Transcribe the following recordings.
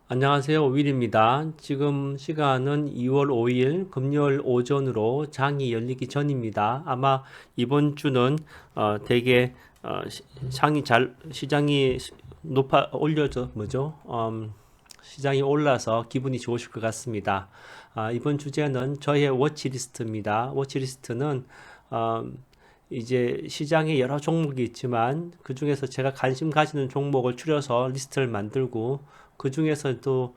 안녕하세요. 윌입니다. 지금 시간은 2월 5일 금요일 오전으로 장이 열리기 전입니다. 아마 이번 주는 되게 장이 시장이 높아 올려져 뭐죠? 시장이 올라서 기분이 좋으실 것 같습니다. 이번 주제는 저의 워치리스트입니다. 워치리스트는 이제 시장에 여러 종목이 있지만 그 중에서 제가 관심 가지는 종목을 추려서 리스트를 만들고 그 중에서도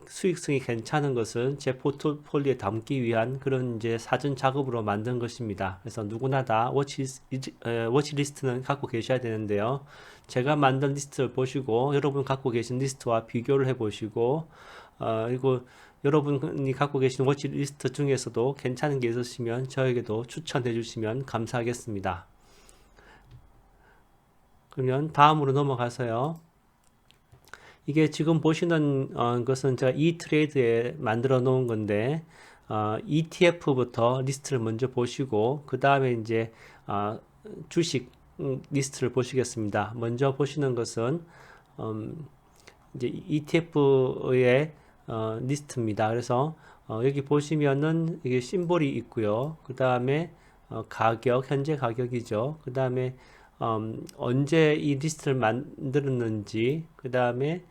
수익성이 괜찮은 것을 제 포트폴리오에 담기 위한 그런 이제 사전 작업으로 만든 것입니다. 그래서 누구나 다 워치리스트는 갖고 계셔야 되는데요. 제가 만든 리스트를 보시고 여러분 갖고 계신 리스트와 비교를 해보시고 그리고 여러분이 갖고 계신 워치리스트 중에서도 괜찮은 게 있으시면 저에게도 추천해 주시면 감사하겠습니다. 그러면 다음으로 넘어가서요. 이게 지금 보시는 것은 제가 이트레이드에 만들어 놓은 건데 ETF부터 리스트를 먼저 보시고 그 다음에 이제 주식 리스트를 보시겠습니다. 먼저 보시는 것은 이제 ETF의 리스트입니다. 그래서 여기 보시면은 이게 심볼이 있고요. 그 다음에 가격, 현재 가격이죠. 그 다음에 언제 이 리스트를 만들었는지, 그 다음에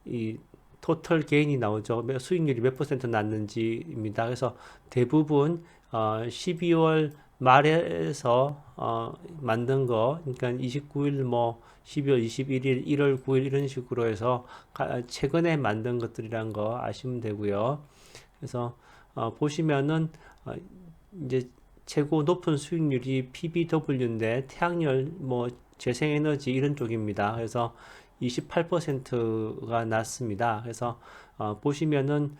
이 토탈 게인이 나오죠. 수익률이 몇 퍼센트 났는지입니다. 그래서 대부분 12월 말에서 만든 거, 그러니까 29일 뭐 12월 21일, 1월 9일 이런 식으로 해서 최근에 만든 것들이란 거 아시면 되고요. 그래서 보시면은 이제 최고 높은 수익률이 PBW인데 태양열 뭐 재생에너지 이런 쪽입니다. 그래서 28%가 났습니다. 그래서 보시면은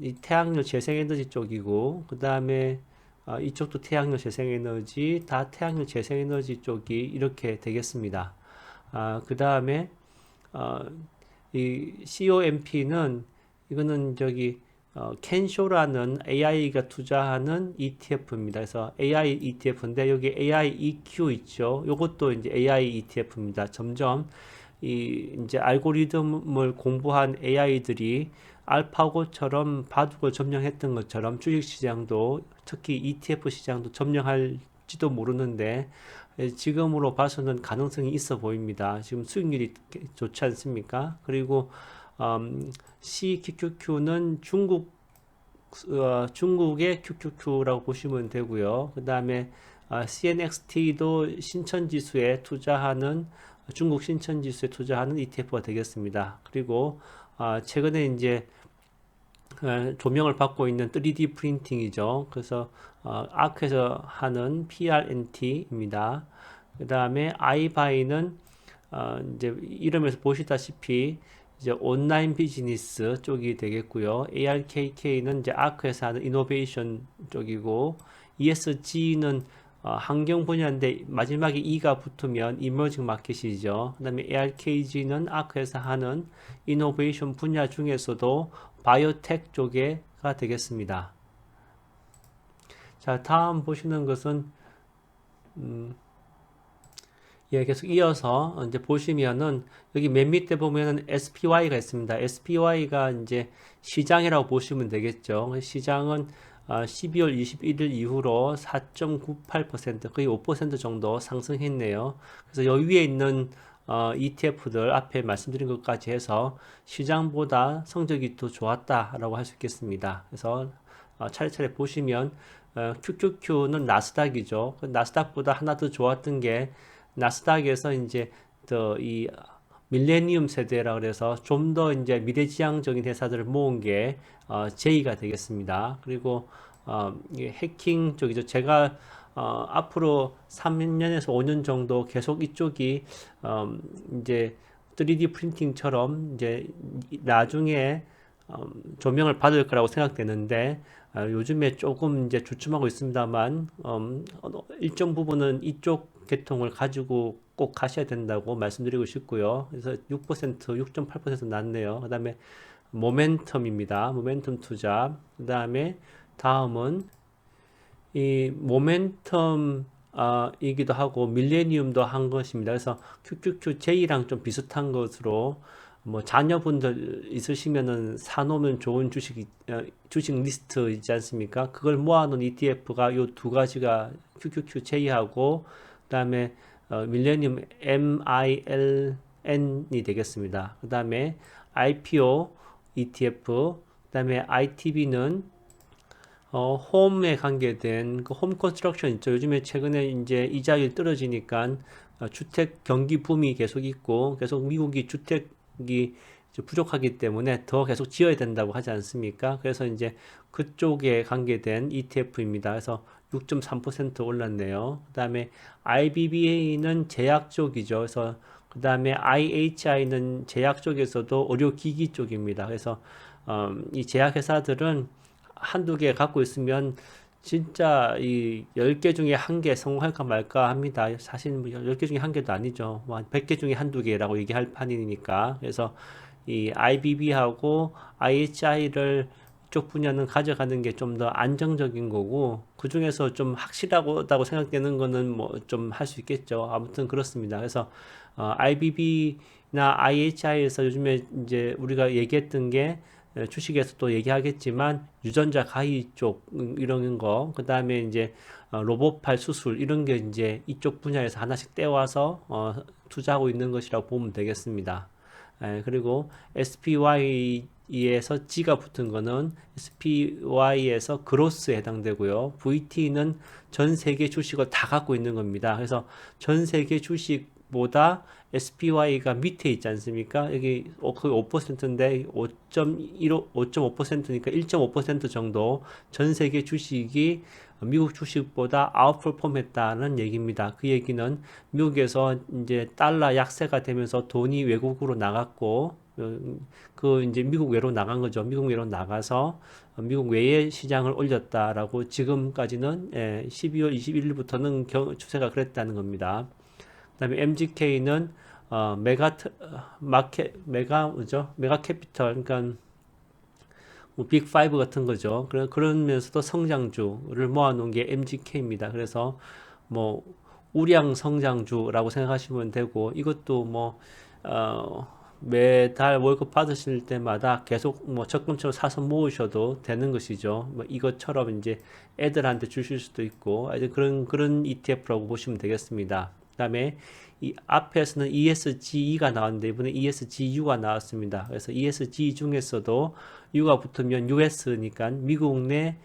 이 태양열 재생에너지 쪽이고 그 다음에 이쪽도 태양열 재생에너지 다 태양열 재생에너지 쪽이 이렇게 되겠습니다. 그 다음에 어, 이 COMP는 이거는 저기 캔쇼라는 AI가 투자하는 ETF입니다. 그래서 AI ETF인데 여기 AI EQ 있죠. 이것도 이제 AI ETF입니다. 점점 이 이제 알고리즘을 공부한 AI들이 알파고처럼 바둑을 점령했던 것처럼 주식시장도 특히 ETF 시장도 점령할지도 모르는데 지금으로 봐서는 가능성이 있어 보입니다. 지금 수익률이 좋지 않습니까? 그리고 CQQQ는 중국의 QQQ라고 보시면 되고요. 그 다음에 CNXT도 신천지수에 투자하는 중국 신천지수에 투자하는 ETF가 되겠습니다. 그리고 최근에 이제 조명을 받고 있는 3D 프린팅이죠. 그래서 아크에서 하는 PRNT입니다. 그 다음에 아이바이는 이제 이름에서 보시다시피 이제 온라인 비즈니스 쪽이 되겠고요. ARKK는 이제 아크에서 하는 이노베이션 쪽이고 ESG는 환경 분야인데 마지막에 E가 붙으면 이머징 마켓이죠. 그다음에 ARKG는 아크에서 하는 이노베이션 분야 중에서도 바이오텍 쪽에가 되겠습니다. 자, 다음 보시는 것은 예, 계속 이어서 이제 보시면은 여기 맨 밑에 보면은 SPY가 있습니다. SPY가 이제 시장이라고 보시면 되겠죠. 시장은 12월 21일 이후로 4.98% 거의 5% 정도 상승했네요. 그래서 여기 위에 있는 ETF들 앞에 말씀드린 것까지 해서 시장보다 성적이 더 좋았다라고 할 수 있겠습니다. 그래서 차례차례 보시면 QQQ는 나스닥이죠. 그 나스닥보다 하나 더 좋았던 게 나스닥에서 이제 이 밀레니엄 세대라 그래서 좀 더 이제 미래지향적인 회사들을 모은 게 J가 되겠습니다. 그리고 해킹 쪽이죠. 제가 앞으로 3년에서 5년 정도 계속 이쪽이 이제 3D 프린팅처럼 이제 나중에 조명을 받을 거라고 생각되는데 요즘에 조금 이제 주춤하고 있습니다만 일정 부분은 이쪽 계통을 가지고 꼭 가셔야 된다고 말씀드리고 싶고요. 그래서 6%, 6.8% 났네요. 그다음에 모멘텀입니다. 모멘텀 투자. 그다음에 다음은 이 모멘텀 이기도 하고 밀레니움도 한 것입니다. 그래서 QQQJ랑 좀 비슷한 것으로 뭐 자녀분들 있으시면은 사놓으면 좋은 주식 리스트 있지 않습니까? 그걸 모아놓은 ETF가 요 두 가지가 QQQ 제이하고 그다음에 밀레니엄 MILN이 되겠습니다. 그다음에 IPO ETF, 그다음에 ITB는 홈에 관계된 그 홈 컨스트럭션 있죠. 요즘에 최근에 이제 이자율 떨어지니까 주택 경기 붐이 계속 있고 계속 미국이 주택이 부족하기 때문에 더 계속 지어야 된다고 하지 않습니까? 그래서 이제 그쪽에 관계된 ETF입니다. 그래서 6.3% 올랐네요. 그다음에 IBBA는 제약 쪽이죠. 그래서 그다음에 IHI는 제약 쪽에서도 의료기기 쪽입니다. 그래서 이 제약 회사들은 한두 개 갖고 있으면 진짜 이 10개 중에 한 개 성공할까 말까 합니다. 사실 뭐 10개 중에 한 개도 아니죠. 뭐 한 100개 중에 한두 개라고 얘기할 판이니까. 그래서 이 IBB하고 IHI를 이쪽 분야는 가져가는 게 좀 더 안정적인 거고, 그 중에서 좀 확실하다고 생각되는 거는 뭐 좀 할 수 있겠죠. 아무튼 그렇습니다. 그래서 IBB나 IHI에서 요즘에 이제 우리가 얘기했던 게 주식에서 또 얘기하겠지만 유전자 가위 쪽 이런 거, 그 다음에 이제 로봇팔 수술 이런 게 이제 이쪽 분야에서 하나씩 떼와서 투자하고 있는 것이라고 보면 되겠습니다. 그리고 SPY에서 G가 붙은 거는 SPY에서 그로스에 해당되고요. VT는 전 세계 주식을 다 갖고 있는 겁니다. 그래서 전 세계 주식보다 SPY가 밑에 있지 않습니까? 여기 거의 5%인데 5.15, 5.5%니까 1.5% 정도 전 세계 주식이 미국 주식보다 아웃퍼폼했다는 얘기입니다. 그 얘기는 미국에서 이제 달러 약세가 되면서 돈이 외국으로 나갔고 그 이제 미국 외로 나간 거죠. 미국 외로 나가서 미국 외의 시장을 올렸다라고 지금까지는 12월 21일부터는 추세가 그랬다는 겁니다. 그다음에 MGK는 메가 캐피털, 그러니까 뭐 빅5 같은 거죠. 그러면서도 성장주를 모아놓은 게 MGK입니다. 그래서 뭐 우량 성장주라고 생각하시면 되고, 이것도 뭐 매달 월급 받으실 때마다 계속 뭐 적금처럼 사서 모으셔도 되는 것이죠. 뭐 이것처럼 이제 애들한테 주실 수도 있고, 그런 ETF라고 보시면 되겠습니다. 그다음에 이 앞에서는 ESGE가 나왔는데 이번에 ESGU가 나왔습니다. 그래서 ESG 중에서도 U가 붙으면 US니까 미국 내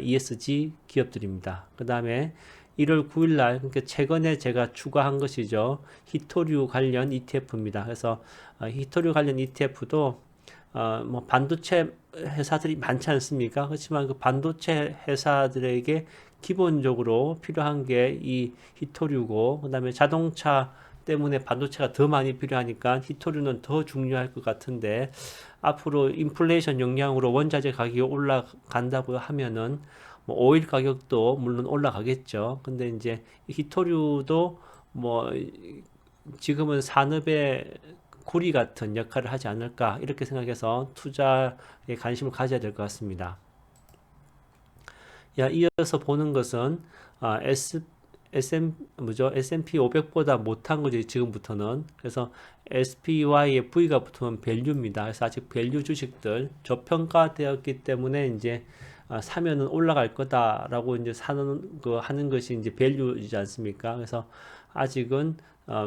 ESG 기업들입니다. 그 다음에 1월 9일 날, 그러니까 최근에 제가 추가한 것이죠. 히토류 관련 ETF입니다. 그래서 히토류 관련 ETF도 뭐 반도체 회사들이 많지 않습니까? 그렇지만 그 반도체 회사들에게 기본적으로 필요한 게 이 히토류고, 그다음에 자동차 때문에 반도체가 더 많이 필요하니까 히토류는 더 중요할 것 같은데, 앞으로 인플레이션 영향으로 원자재 가격이 올라간다고 하면은 뭐 오일 가격도 물론 올라가겠죠. 근데 이제 히토류도 뭐 지금은 산업의 구리 같은 역할을 하지 않을까 이렇게 생각해서 투자에 관심을 가져야 될 것 같습니다. 이어서 보는 것은 S&P 500보다 못한 거지 지금부터는. 그래서 SPY에 V가 붙으면 밸류입니다. 그래서 아직 밸류 주식들 저평가되었기 때문에 이제 사면은 올라갈 거다라고 이제 하는 것이 이제 밸류이지 않습니까? 그래서 아직은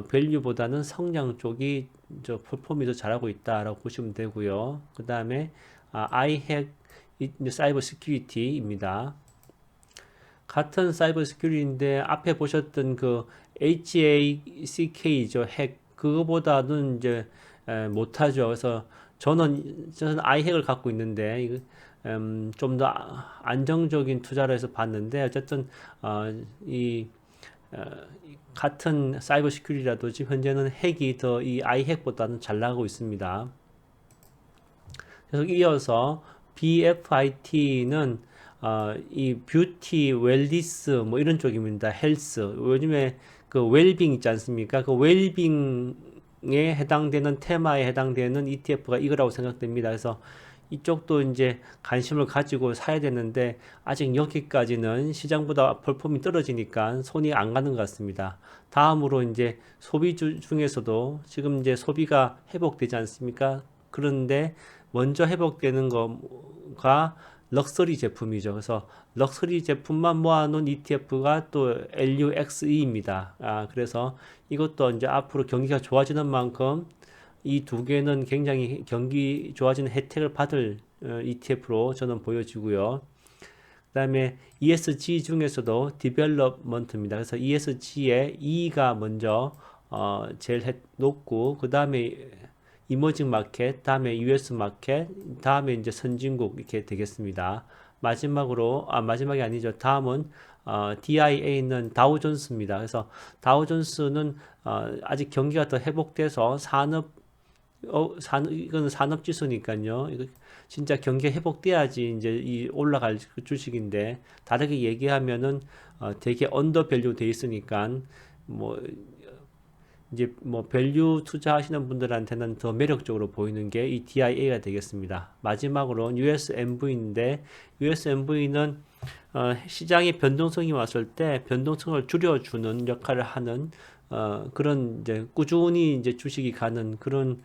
밸류보다는 성장 쪽이 퍼폼이 더 잘하고 있다라고 보시면 되고요. 그 다음에 iHack 사이버 시큐리티입니다. 같은 사이버 시큐리티인데 앞에 보셨던 그 HACK죠. 핵. 그거보다는 이제 못하죠. 그래서 저는 iHack을 갖고 있는데 좀 더 안정적인 투자를 해서 봤는데 어쨌든 같은 사이버 시큐리티라도 지금 현재는 핵이 더 이 iHack보다는 잘 나가고 있습니다. 그래서 이어서 BFIT는 이 뷰티, 웰리스 뭐 이런 쪽입니다. 헬스. 요즘에 그 웰빙 있지 않습니까? 그 웰빙에 해당되는 테마에 해당되는 ETF가 이거라고 생각됩니다. 그래서 이쪽도 이제 관심을 가지고 사야 되는데 아직 여기까지는 시장보다 펄폼이 떨어지니까 손이 안 가는 것 같습니다. 다음으로 이제 소비주 중에서도 지금 이제 소비가 회복되지 않습니까? 그런데 먼저 회복되는 거가 럭셔리 제품이죠. 그래서 럭셔리 제품만 모아놓은 ETF가 또 LUXE입니다. 그래서 이것도 이제 앞으로 경기가 좋아지는 만큼 이 두 개는 굉장히 경기 좋아지는 혜택을 받을 ETF로 저는 보여지고요. 그 다음에 ESG 중에서도 디벨롭먼트입니다. 그래서 ESG의 E가 먼저 제일 높고 그 다음에 이머징 마켓, 다음에 US 마켓, 다음에 이제 선진국 이렇게 되겠습니다. 마지막이 아니죠. 다음은 DIA는 다우존스입니다. 그래서 다우존스는 아직 경기가 더 회복돼서 이거는 산업지수니까요. 이거 진짜 경기 회복돼야지 이제 이 올라갈 주식인데 다르게 얘기하면은 되게 언더밸류 돼 있으니까 뭐 이제 뭐 밸류 투자하시는 분들한테는 더 매력적으로 보이는 게 이 DIA가 되겠습니다. 마지막으로 USMV인데 USMV는 시장의 변동성이 왔을 때 변동성을 줄여주는 역할을 하는 그런 이제 꾸준히 이제 주식이 가는 그런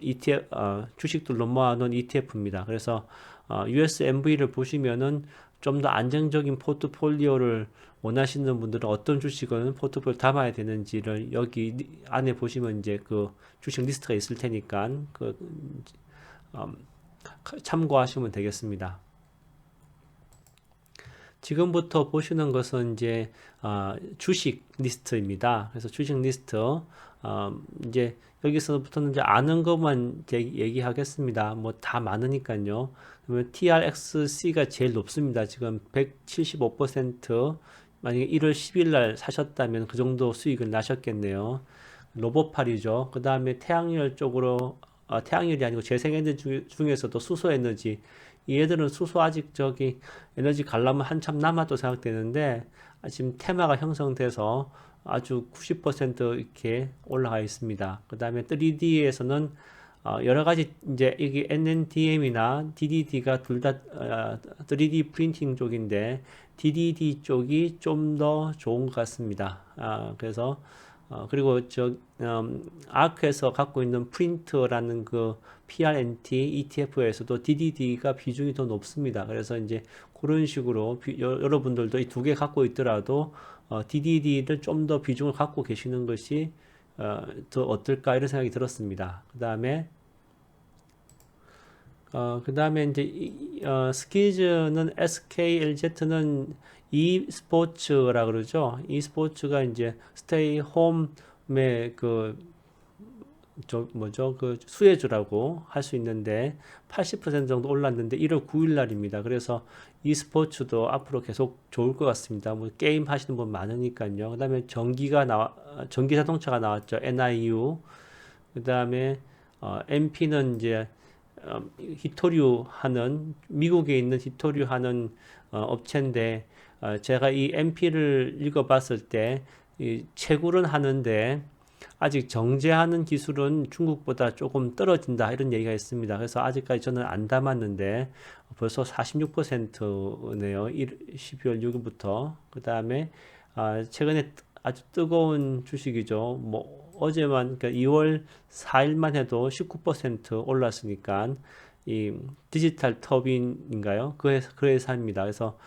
ETF 주식들로 모아놓은 ETF입니다. 그래서 USMV를 보시면은 좀 더 안정적인 포트폴리오를 원하시는 분들은 어떤 주식은 포트폴리오 담아야 되는지를 여기 안에 보시면 이제 그 주식 리스트가 있을 테니까 음, 참고하시면 되겠습니다. 지금부터 보시는 것은 이제 주식 리스트입니다. 그래서 주식 리스트 이제 여기서부터는 이제 아는 것만 얘기하겠습니다. 뭐 다 많으니까요. 그러면 TRXC가 제일 높습니다. 지금 175%. 만약에 1월 10일 날 사셨다면 그 정도 수익을 나셨겠네요. 로보팔이죠. 그 다음에 태양열 쪽으로 태양열이 아니고 재생에너지 중에서도 수소에너지 얘들은 수소 아직 저기 에너지 관람은 한참 남아도 생각되는데 지금 테마가 형성돼서 아주 90% 이렇게 올라가 있습니다. 그 다음에 3D에서는 여러 가지 이제 이게 NNDM이나 DDD가 둘 다 3D 프린팅 쪽인데 DDD 쪽이 좀 더 좋은 것 같습니다. 그래서 그리고 아크에서 갖고 있는 프린터라는 그 PRNT ETF에서도 DDD가 비중이 더 높습니다. 그래서 이제 그런 식으로 여러분들도 이 두 개 갖고 있더라도 DDD를 좀 더 비중을 갖고 계시는 것이 더 어떨까 이런 생각이 들었습니다. 그 다음에 이제 스키즈는 SKLZ는 e스포츠라 그러죠. e스포츠가 이제 스테이 홈의 그 수혜주라고 할 수 있는데 80% 정도 올랐는데 1월 9일 날입니다. 그래서 e스포츠도 앞으로 계속 좋을 것 같습니다. 뭐 게임 하시는 분 많으니까요. 그다음에 전기 자동차가 나왔죠. NIU. 그다음에 MP는 이제 히토류 하는 미국에 있는 히토류 하는 업체인데 제가 이 MP를 읽어봤을 때 채굴은 하는데 아직 정제하는 기술은 중국보다 조금 떨어진다 이런 얘기가 있습니다. 그래서 아직까지 저는 안 담았는데 벌써 46%네요. 12월 6일부터. 그 다음에 최근에 아주 뜨거운 주식이죠. 뭐 어제만 그러니까 2월 4일만 해도 19% 올랐으니까 이 디지털 터빈인가요? 그 회사입니다. 그래서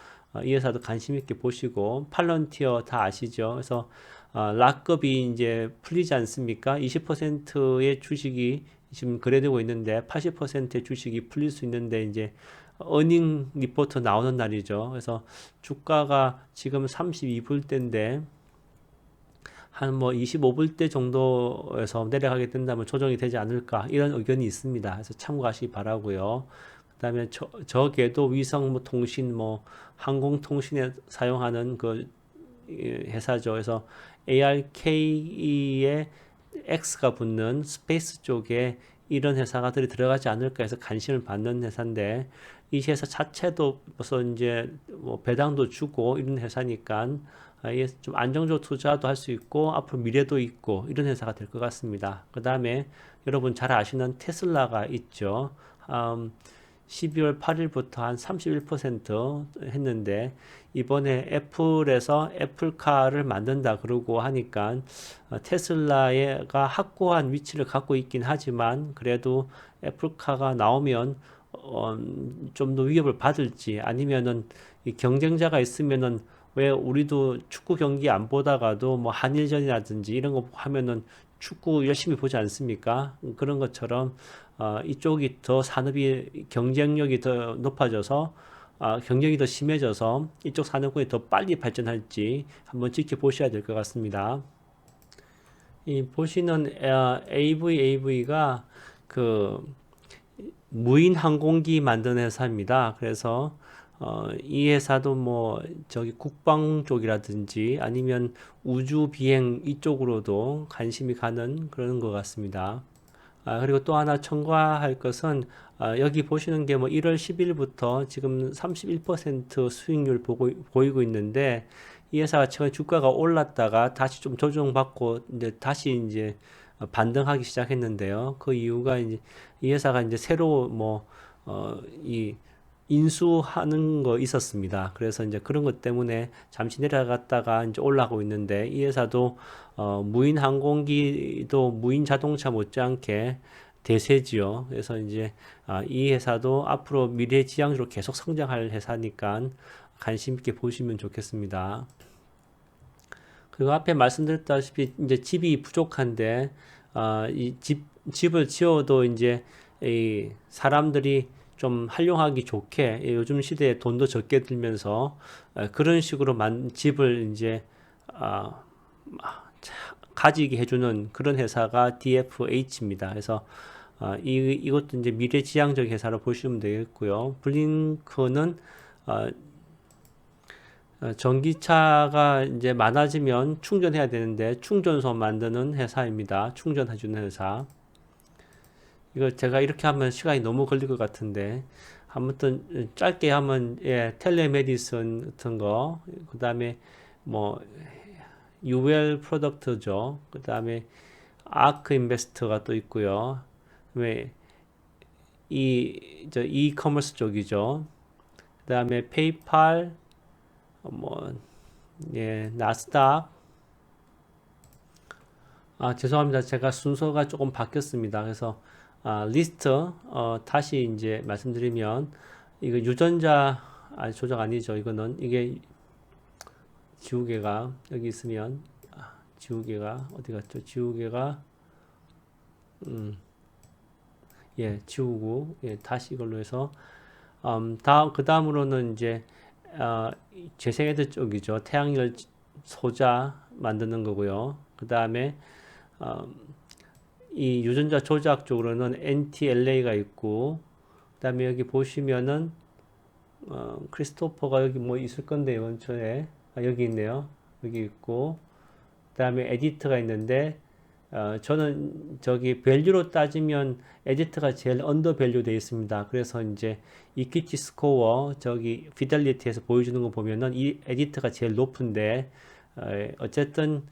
이 회사도 관심 있게 보시고 팔런티어 다 아시죠? 그래서 락급이 이제 풀리지 않습니까? 20%의 주식이 지금 거래되고 있는데 80%의 주식이 풀릴 수 있는데 이제 어닝 리포트 나오는 날이죠. 그래서 주가가 지금 32불대인데 한 뭐 25불대 정도에서 내려가게 된다면 조정이 되지 않을까 이런 의견이 있습니다. 그래서 참고하시기 바라고요. 그다음에 저게도 위성 뭐 통신 뭐 항공통신에 사용하는 그 회사죠. 그래서 ARK의 X가 붙는 스페이스 쪽에 이런 회사가들이 들어가지 않을까 해서 관심을 받는 회사인데 이 회사 자체도 벌써 이제 뭐 배당도 주고 이런 회사니까 좀 안정적 투자도 할 수 있고 앞으로 미래도 있고 이런 회사가 될 것 같습니다. 그 다음에 여러분 잘 아시는 테슬라가 있죠. 12월 8일부터 한 31% 했는데 이번에 애플에서 애플카를 만든다 그러고 하니까 테슬라가 확고한 위치를 갖고 있긴 하지만 그래도 애플카가 나오면 좀 더 위협을 받을지 아니면은 이 경쟁자가 있으면은 왜 우리도 축구 경기 안 보다가도 뭐 한일전이라든지 이런 거 하면은 축구 열심히 보지 않습니까? 그런 것처럼 이쪽이 더 산업이 경쟁력이 더 높아져서 경쟁이 더 심해져서 이쪽 산업군이 더 빨리 발전할지 한번 지켜보셔야 될 것 같습니다. 이 보시는 AV가 그 무인 항공기 만드는 회사입니다. 그래서 이 회사도 뭐 저기 국방 쪽이라든지 아니면 우주 비행 이쪽으로도 관심이 가는 그런 것 같습니다. 그리고 또 하나 첨가할 것은 여기 보시는 게 뭐 1월 10일부터 지금 31% 수익률 보이고 있는데 이 회사가 최근 주가가 올랐다가 다시 좀 조정받고 이제 반등하기 시작했는데요. 그 이유가 이제 이 회사가 이제 새로 이 인수하는 거 있었습니다. 그래서 이제 그런 것 때문에 잠시 내려갔다가 이제 올라가고 있는데 이 회사도 무인 항공기도 무인 자동차 못지않게 대세지요. 그래서 이제 이 회사도 앞으로 미래지향적으로 계속 성장할 회사니까 관심 있게 보시면 좋겠습니다. 그리고 앞에 말씀드렸다시피 이제 집이 부족한데 집을 지어도 이제 이 사람들이 좀 활용하기 좋게 요즘 시대에 돈도 적게 들면서 그런 식으로 집을 이제 아, 가지게 해주는 그런 회사가 DFH입니다. 그래서 이것도 이제 미래지향적 회사로 보시면 되겠고요. 블링크는 전기차가 이제 많아지면 충전해야 되는데 충전소 만드는 회사입니다. 충전해주는 회사. 이거 제가 이렇게 하면 시간이 너무 걸릴 것 같은데 아무튼 짧게 하면 텔레메디슨 같은 거, 그 다음에 뭐 UL 프로덕트죠. 그 다음에 아크 인베스트가 또 있고요. 그다음에 이커머스 쪽이죠. 그 다음에 페이팔, 뭐 나스닥. 죄송합니다. 제가 순서가 조금 바뀌었습니다. 그래서 리스트 다시 이제 말씀드리면 이거 유전자 조작 아니죠. 이거는 이게 지우개가 여기 있으면 지우개가 어디 갔죠? 지우개가 지우고 다시 이걸로 해서 그 다음으로는 이제 재생헤드 쪽이죠. 태양열 소자 만드는 거고요. 그 다음에 이 유전자 조작 쪽으로는 NTLA가 있고, 그 다음에 여기 보시면은 크리스토퍼가 여기 뭐 있을 건데 원초에 여기 있네요. 여기 있고, 그 다음에 에디트가 있는데 저는 저기 밸류로 따지면 에디트가 제일 언더 밸류 되어 있습니다. 그래서 이제 이퀴티 스코어 저기 피델리티에서 보여주는 거 보면은 이 에디트가 제일 높은데 어쨌든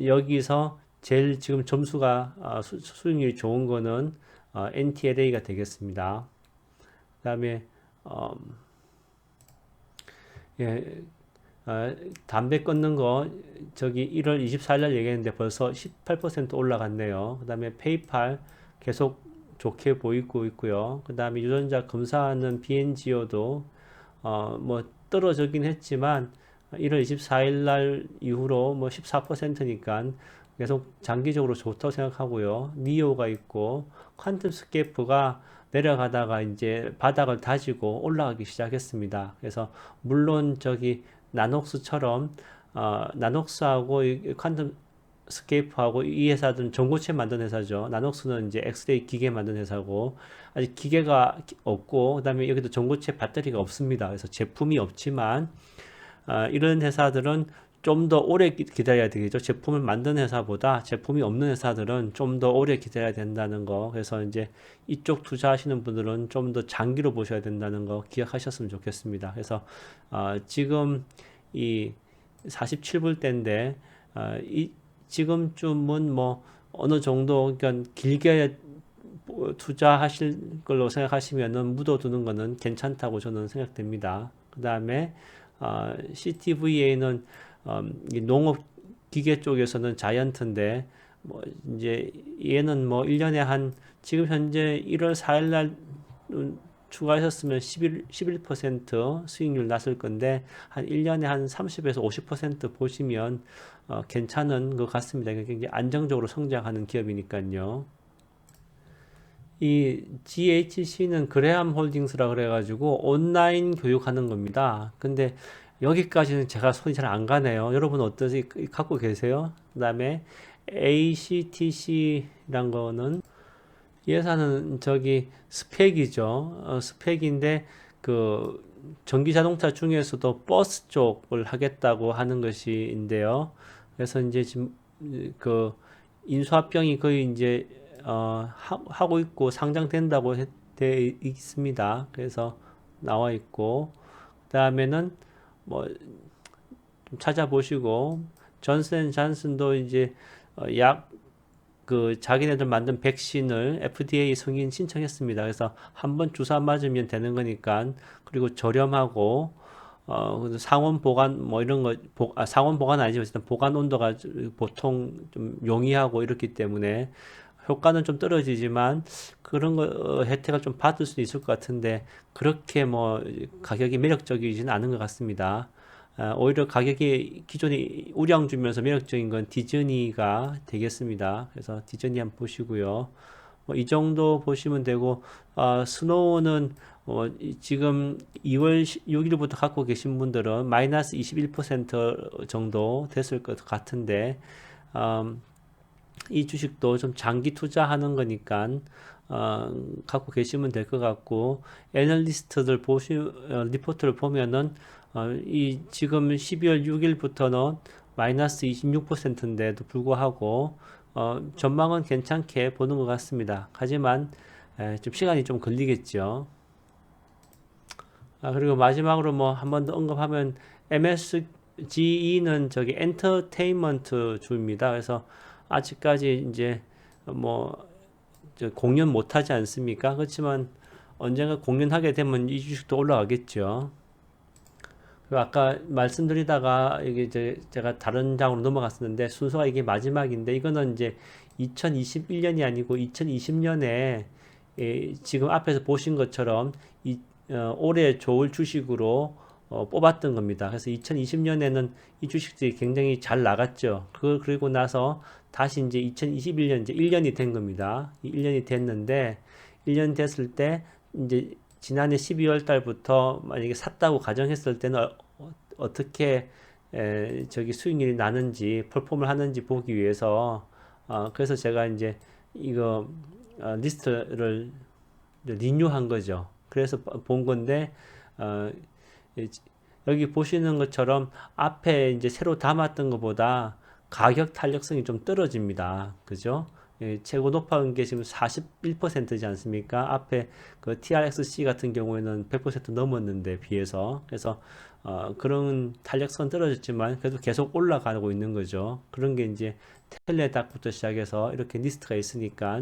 여기서 제일 지금 점수가 수익률이 좋은 거는 NTLA가 되겠습니다. 그다음에 담배 끊는 거 저기 1월 24일 날 얘기했는데 벌써 18% 올라갔네요. 그 다음에 페이팔 계속 좋게 보이고 있고요. 그 다음에 유전자 검사하는 BNGO도 뭐 떨어지긴 했지만 1월 24일 날 이후로 뭐 14%니까 계속 장기적으로 좋다고 생각하고요. 니오가 있고 퀀텀 스케이프가 내려가다가 이제 바닥을 다지고 올라가기 시작했습니다. 그래서 물론 저기 나녹스처럼 나녹스하고 퀀텀 스케이프하고 이 회사들은 전고체 만든 회사죠. 나녹스는 이제 엑스레이 기계 만든 회사고 아직 기계가 없고 그다음에 여기도 전고체 배터리가 없습니다. 그래서 제품이 없지만 이런 회사들은 좀 더 오래 기다려야 되겠죠. 제품을 만든 회사보다 제품이 없는 회사들은 좀 더 오래 기다려야 된다는 거. 그래서 이제 이쪽 투자하시는 분들은 좀 더 장기로 보셔야 된다는 거 기억하셨으면 좋겠습니다. 그래서 지금 이 47불대인데 지금쯤은 뭐 어느 정도 그러니까 길게 투자하실 걸로 생각하시면은 묻어두는 거는 괜찮다고 저는 생각됩니다. 그 다음에 CTVA는 이 농업 기계 쪽에서는 자이언트인데 뭐 이제 얘는 뭐 1년에 한 지금 현재 1월 4일 날 추가하셨으면 11% 수익률 났을 건데 한 1년에 한 30에서 50% 보시면 괜찮은 것 같습니다. 굉장히 안정적으로 성장하는 기업이니까요. 이 GHC는 그레함 홀딩스라 그래가지고 온라인 교육하는 겁니다. 근데 여기까지는 제가 손이 잘 안 가네요. 여러분 어떠세요? 갖고 계세요? 그 다음에 ACTC란 거는 예산은 저기 스펙이죠. 스펙인데 그 전기 자동차 중에서도 버스 쪽을 하겠다고 하는 것인데요. 그래서 이제 지금 그 인수합병이 거의 이제 하고 있고 상장된다고 돼 있습니다. 그래서 나와 있고 그다음에는 뭐 좀 찾아보시고 존슨앤존슨도 이제 약 그 자기네들 만든 백신을 FDA 승인 신청했습니다. 그래서 한번 주사 맞으면 되는 거니까 그리고 저렴하고 상온 보관 뭐 이런 거 상온 보관 아니지만 일단 보관 온도가 보통 좀 용이하고 이렇기 때문에 효과는 좀 떨어지지만 그런 거 혜택을 좀 받을 수 있을 것 같은데 그렇게 뭐 가격이 매력적이지는 않은 것 같습니다. 오히려 가격이 기존에 우량 주면서 매력적인 건 디즈니가 되겠습니다. 그래서 디즈니 한번 보시고요. 이 정도 보시면 되고, 스노우는 지금 2월 6일부터 갖고 계신 분들은 마이너스 21% 정도 됐을 것 같은데, 이 주식도 좀 장기 투자하는 거니까 갖고 계시면 될 것 같고 애널리스트들 리포트를 보면은 이 지금 12월 6일부터는 마이너스 26%인데도 불구하고 전망은 괜찮게 보는 것 같습니다. 하지만 좀 시간이 좀 걸리겠죠. 그리고 마지막으로 뭐 한 번 더 언급하면 MSGE는 저기 엔터테인먼트 주입니다. 그래서 아직까지 이제 뭐 공연 못 하지 않습니까? 그렇지만 언젠가 공연하게 되면 이 주식도 올라가겠죠. 그리고 아까 말씀드리다가 이게 이제 제가 다른 장으로 넘어갔었는데 순서가 이게 마지막인데 이거는 이제 2021년이 아니고 2020년에 지금 앞에서 보신 것처럼 올해 좋을 주식으로 뽑았던 겁니다. 그래서 2020년에는 이 주식들이 굉장히 잘 나갔죠. 그리고 나서 다시 이제 2021년 이제 1년이 된 겁니다. 1년이 됐는데 1년 됐을 때 이제 지난해 12월 달부터 만약에 샀다고 가정했을 때는 어떻게 저기 수익률이 나는지 펄폼을 하는지 보기 위해서 그래서 제가 이제 이거 리스트를 리뉴한 거죠. 그래서 본 건데 어, 여기 보시는 것처럼 앞에 이제 새로 담았던 것보다 가격 탄력성이 좀 떨어집니다. 그죠? 최고 높은 게 지금 41%지 않습니까? 앞에 그 TRXC 같은 경우에는 100% 넘었는데 비해서 그래서 그런 탄력성 떨어졌지만 그래도 계속 올라가고 있는 거죠. 그런 게 이제 텔레닥부터 시작해서 이렇게 리스트가 있으니까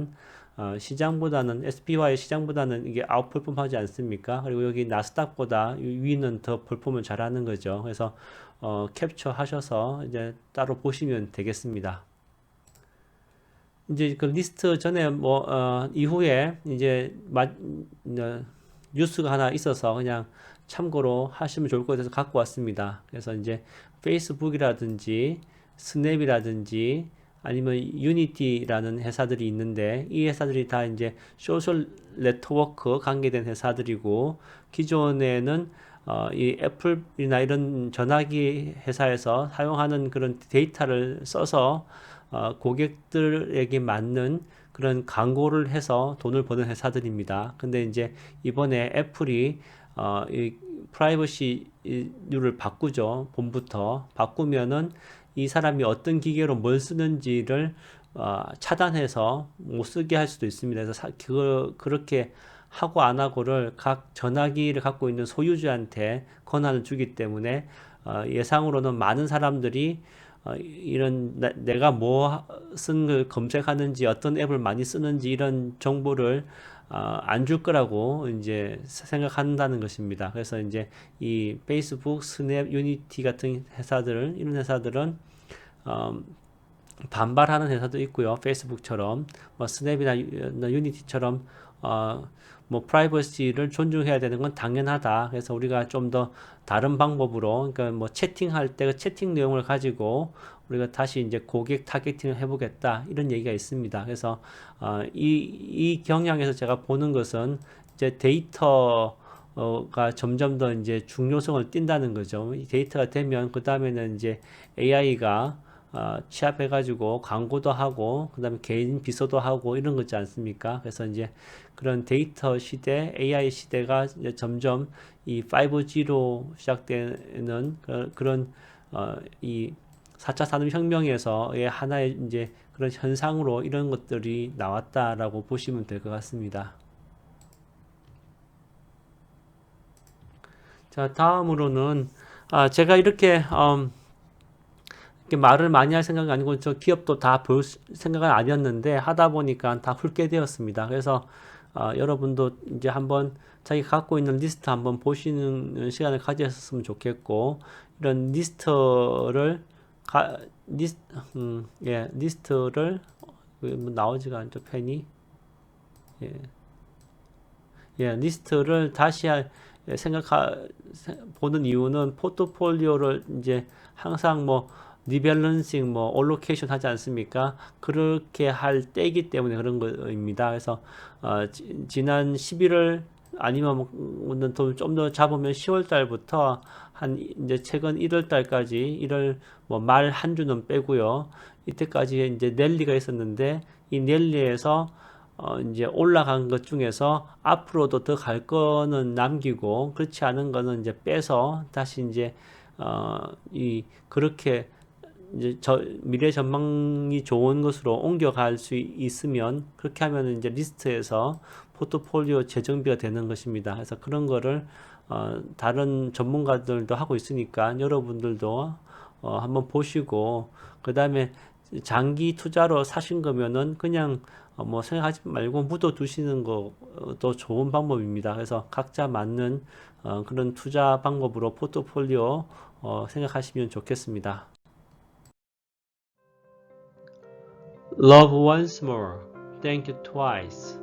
시장보다는 SPY 시장보다는 이게 아웃퍼폼 하지 않습니까? 그리고 여기 나스닥보다 위는 더 퍼폼을 잘하는 거죠. 그래서 캡처 하셔서 이제 따로 보시면 되겠습니다. 이제 그 리스트 전에 이후에 이제 뉴스가 하나 있어서 그냥 참고로 하시면 좋을 것 같아서 갖고 왔습니다. 그래서 이제 페이스북이라든지 스냅이라든지 아니면 유니티라는 회사들이 있는데 이 회사들이 다 이제 소셜 네트워크 관계된 회사들이고 기존에는 이 애플이나 이런 전화기 회사에서 사용하는 그런 데이터를 써서 고객들에게 맞는 그런 광고를 해서 돈을 버는 회사들입니다. 근데 이제 이번에 애플이 이 프라이버시를 바꾸죠. 봄부터 바꾸면은 이 사람이 어떤 기계로 뭘 쓰는지를 차단해서 못 쓰게 할 수도 있습니다. 그래서 그렇게 하고 안 하고를 각 전화기를 갖고 있는 소유주한테 권한을 주기 때문에 예상으로는 많은 사람들이 이런 내가 뭐 쓴 걸 검색하는지 어떤 앱을 많이 쓰는지 이런 정보를 안 줄 거라고 이제 생각한다는 것입니다. 그래서 이제 이 페이스북, 스냅, 유니티 같은 회사들 이런 회사들은 어, 반발하는 회사도 있고요. 페이스북처럼 뭐 스냅이나 유니티처럼 뭐 프라이버시를 존중해야 되는 건 당연하다. 그래서 우리가 좀 더 다른 방법으로 그러니까 뭐 채팅할 때 그 채팅 내용을 가지고 우리가 다시 이제 고객 타겟팅을 해보겠다 이런 얘기가 있습니다. 그래서 이 경향에서 제가 보는 것은 이제 데이터가 점점 더 이제 중요성을 띈다는 거죠. 이 데이터가 되면 그 다음에는 이제 AI가 취합해가지고 광고도 하고 그다음에 개인 비서도 하고 이런 거지 않습니까? 그래서 이제 그런 데이터 시대, AI 시대가 이제 점점 이 5G로 시작되는 그런 이 4차 산업혁명에서의 하나의 이제 그런 현상으로 이런 것들이 나왔다라고 보시면 될 것 같습니다. 자, 다음으로는 제가 이렇게 말을 많이 할 생각이 아니고 저 기업도 다 볼 생각은 아니었는데 하다 보니까 다 훑게 되었습니다. 그래서 여러분도 이제 한번 자기 갖고 있는 리스트 한번 보시는 시간을 가졌으면 좋겠고 이런 리스트를 가, 리스, 예, 리스트를 뭐 나오지가 않죠 펜이 예, 예, 리스트를 다시 보는 이유는 포트폴리오를 이제 항상 뭐 리밸런싱 뭐 올로케이션 하지 않습니까? 그렇게 할 때이기 때문에 그런 거입니다. 그래서 지난 11월 아니면 좀 더 잡으면 10월 달부터 한 이제 최근 1월 달까지 1월 뭐 말 한 주는 빼고요. 이때까지 이제 랠리가 있었는데 이 랠리에서 이제 올라간 것 중에서 앞으로도 더 갈 거는 남기고 그렇지 않은 거는 이제 빼서 다시 이제 그렇게 이제 미래 전망이 좋은 것으로 옮겨갈 수 있으면 그렇게 하면 이제 리스트에서 포트폴리오 재정비가 되는 것입니다. 그래서 그런 거를 다른 전문가들도 하고 있으니까 여러분들도 한번 보시고 그 다음에 장기 투자로 사신 거면은 그냥 뭐 생각하지 말고 묻어 두시는 것도 좋은 방법입니다. 그래서 각자 맞는 그런 투자 방법으로 포트폴리오 생각하시면 좋겠습니다. Love once more. Thank you twice.